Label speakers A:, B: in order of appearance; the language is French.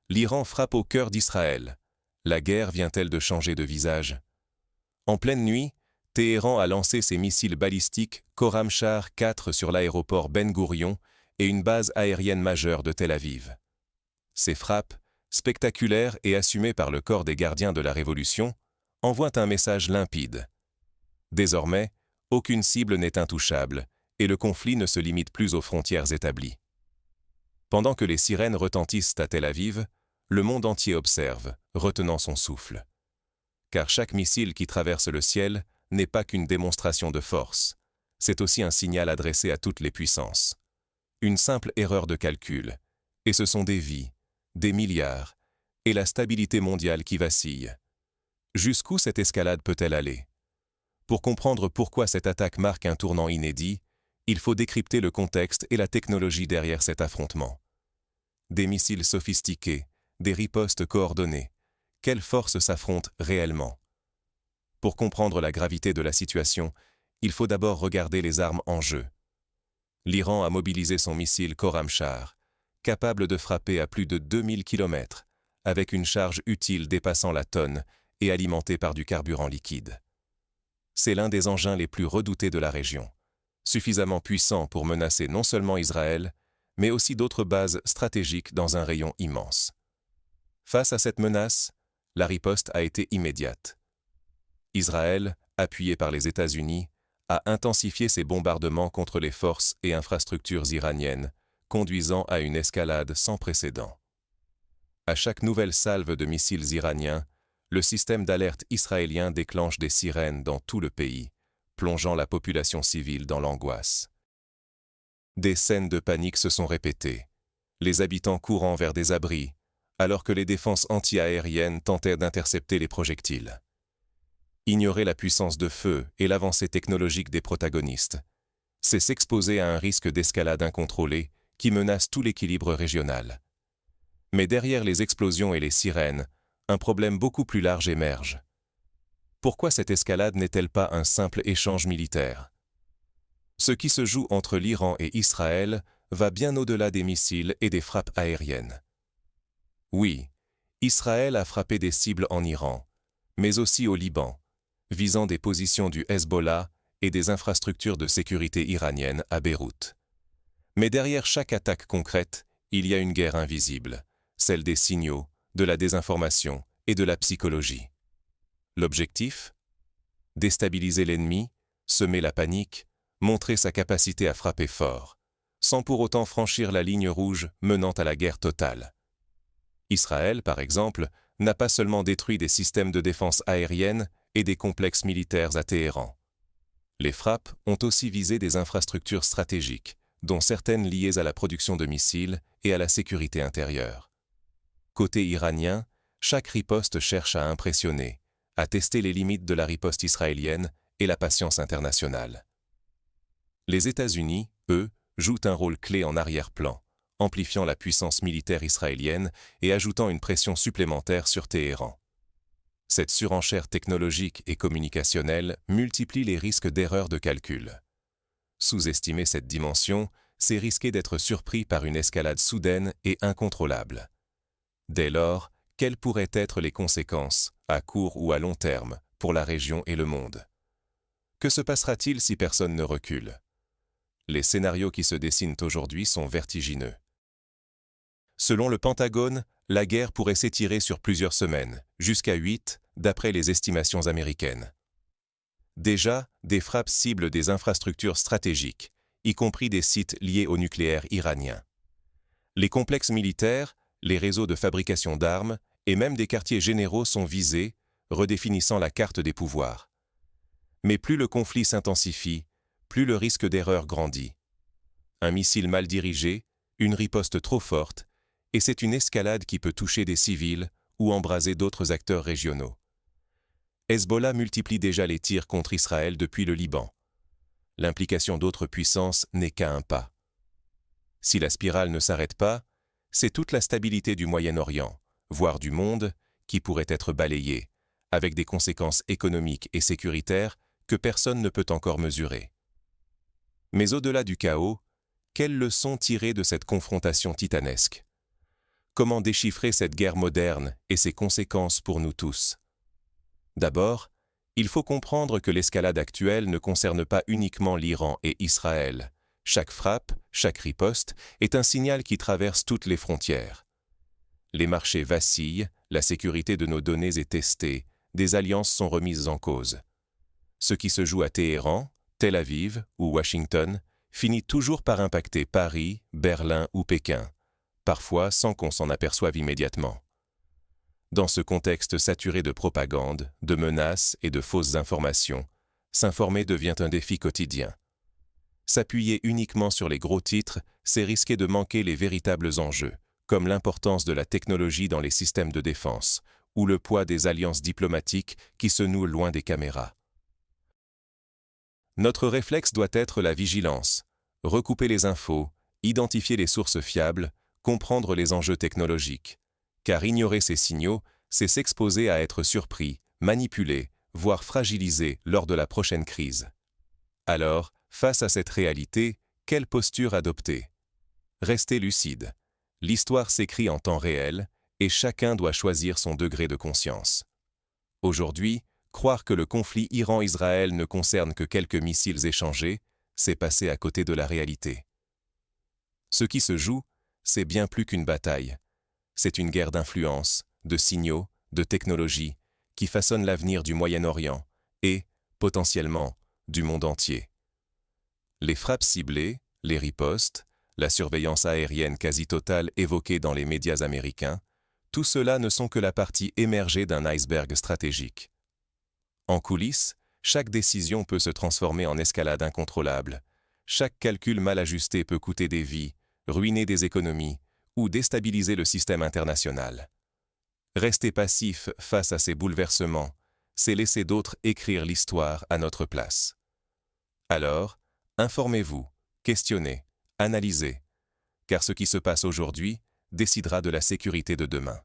A: l'Iran frappe au cœur d'Israël. La guerre vient-elle de changer de visage? En pleine nuit, Téhéran a lancé ses missiles balistiques Khorramshahr 4 sur l'aéroport Ben Gourion et une base aérienne majeure de Tel Aviv. Ces frappes, spectaculaires et assumées par le corps des gardiens de la Révolution, envoient un message limpide. Désormais, aucune cible n'est intouchable, et le conflit ne se limite plus aux frontières établies. Pendant que les sirènes retentissent à Tel Aviv, le monde entier observe, retenant son souffle. Car chaque missile qui traverse le ciel n'est pas qu'une démonstration de force, c'est aussi un signal adressé à toutes les puissances. Une simple erreur de calcul, et ce sont des vies, des milliards, et la stabilité mondiale qui vacille. Jusqu'où cette escalade peut-elle aller? Pour comprendre pourquoi cette attaque marque un tournant inédit, il faut décrypter le contexte et la technologie derrière cet affrontement. Des missiles sophistiqués, des ripostes coordonnées. Quelles forces s'affrontent réellement? Pour comprendre la gravité de la situation, il faut d'abord regarder les armes en jeu. L'Iran a mobilisé son missile Khorramshahr, capable de frapper à plus de 2000 km, avec une charge utile dépassant la tonne et alimenté par du carburant liquide. C'est l'un des engins les plus redoutés de la région, suffisamment puissant pour menacer non seulement Israël, mais aussi d'autres bases stratégiques dans un rayon immense. Face à cette menace, la riposte a été immédiate. Israël, appuyé par les États-Unis, a intensifié ses bombardements contre les forces et infrastructures iraniennes, conduisant à une escalade sans précédent. À chaque nouvelle salve de missiles iraniens, le système d'alerte israélien déclenche des sirènes dans tout le pays, plongeant la population civile dans l'angoisse. Des scènes de panique se sont répétées, les habitants courant vers des abris, alors que les défenses anti-aériennes tentaient d'intercepter les projectiles. Ignorer la puissance de feu et l'avancée technologique des protagonistes, c'est s'exposer à un risque d'escalade incontrôlée qui menace tout l'équilibre régional. Mais derrière les explosions et les sirènes, un problème beaucoup plus large émerge. Pourquoi cette escalade n'est-elle pas un simple échange militaire? Ce qui se joue entre l'Iran et Israël va bien au-delà des missiles et des frappes aériennes. Oui, Israël a frappé des cibles en Iran, mais aussi au Liban, visant des positions du Hezbollah et des infrastructures de sécurité iraniennes à Beyrouth. Mais derrière chaque attaque concrète, il y a une guerre invisible, celle des signaux, de la désinformation et de la psychologie. L'objectif? Déstabiliser l'ennemi, semer la panique, montrer sa capacité à frapper fort, sans pour autant franchir la ligne rouge menant à la guerre totale. Israël, par exemple, n'a pas seulement détruit des systèmes de défense aérienne et des complexes militaires à Téhéran. Les frappes ont aussi visé des infrastructures stratégiques, dont certaines liées à la production de missiles et à la sécurité intérieure. Côté iranien, chaque riposte cherche à impressionner, à tester les limites de la riposte israélienne et la patience internationale. Les États-Unis, eux, jouent un rôle clé en arrière-plan, amplifiant la puissance militaire israélienne et ajoutant une pression supplémentaire sur Téhéran. Cette surenchère technologique et communicationnelle multiplie les risques d'erreurs de calcul. Sous-estimer cette dimension, c'est risquer d'être surpris par une escalade soudaine et incontrôlable. Dès lors, quelles pourraient être les conséquences, à court ou à long terme, pour la région et le monde? Que se passera-t-il si personne ne recule? Les scénarios qui se dessinent aujourd'hui sont vertigineux. Selon le Pentagone, la guerre pourrait s'étirer sur plusieurs semaines, jusqu'à 8, d'après les estimations américaines. Déjà, des frappes ciblent des infrastructures stratégiques, y compris des sites liés au nucléaire iranien. Les complexes militaires, les réseaux de fabrication d'armes et même des quartiers généraux sont visés, redéfinissant la carte des pouvoirs. Mais plus le conflit s'intensifie, plus le risque d'erreur grandit. Un missile mal dirigé, une riposte trop forte, et c'est une escalade qui peut toucher des civils ou embraser d'autres acteurs régionaux. Hezbollah multiplie déjà les tirs contre Israël depuis le Liban. L'implication d'autres puissances n'est qu'à un pas. Si la spirale ne s'arrête pas, c'est toute la stabilité du Moyen-Orient, voire du monde, qui pourrait être balayée, avec des conséquences économiques et sécuritaires que personne ne peut encore mesurer. Mais au-delà du chaos, quelles leçons tirer de cette confrontation titanesque? comment déchiffrer cette guerre moderne et ses conséquences pour nous tous? D'abord, il faut comprendre que l'escalade actuelle ne concerne pas uniquement l'Iran et Israël. Chaque frappe, chaque riposte est un signal qui traverse toutes les frontières. Les marchés vacillent, la sécurité de nos données est testée, des alliances sont remises en cause. Ce qui se joue à Téhéran, Tel Aviv ou Washington finit toujours par impacter Paris, Berlin ou Pékin, parfois sans qu'on s'en aperçoive immédiatement. Dans ce contexte saturé de propagande, de menaces et de fausses informations, s'informer devient un défi quotidien. S'appuyer uniquement sur les gros titres, c'est risquer de manquer les véritables enjeux, comme l'importance de la technologie dans les systèmes de défense, ou le poids des alliances diplomatiques qui se nouent loin des caméras. Notre réflexe doit être la vigilance, recouper les infos, identifier les sources fiables, comprendre les enjeux technologiques. Car ignorer ces signaux, c'est s'exposer à être surpris, manipulé, voire fragilisé lors de la prochaine crise. Alors, face à cette réalité, quelle posture adopter? Restez lucide. L'histoire s'écrit en temps réel et chacun doit choisir son degré de conscience. Aujourd'hui, croire que le conflit Iran-Israël ne concerne que quelques missiles échangés, c'est passer à côté de la réalité. Ce qui se joue, c'est bien plus qu'une bataille. C'est une guerre d'influence, de signaux, de technologies, qui façonne l'avenir du Moyen-Orient et, potentiellement, du monde entier. Les frappes ciblées, les ripostes, la surveillance aérienne quasi totale évoquée dans les médias américains, tout cela ne sont que la partie émergée d'un iceberg stratégique. En coulisses, chaque décision peut se transformer en escalade incontrôlable. Chaque calcul mal ajusté peut coûter des vies, ruiner des économies ou déstabiliser le système international. Rester passif face à ces bouleversements, c'est laisser d'autres écrire l'histoire à notre place. Alors, informez-vous, questionnez, analysez, car ce qui se passe aujourd'hui décidera de la sécurité de demain.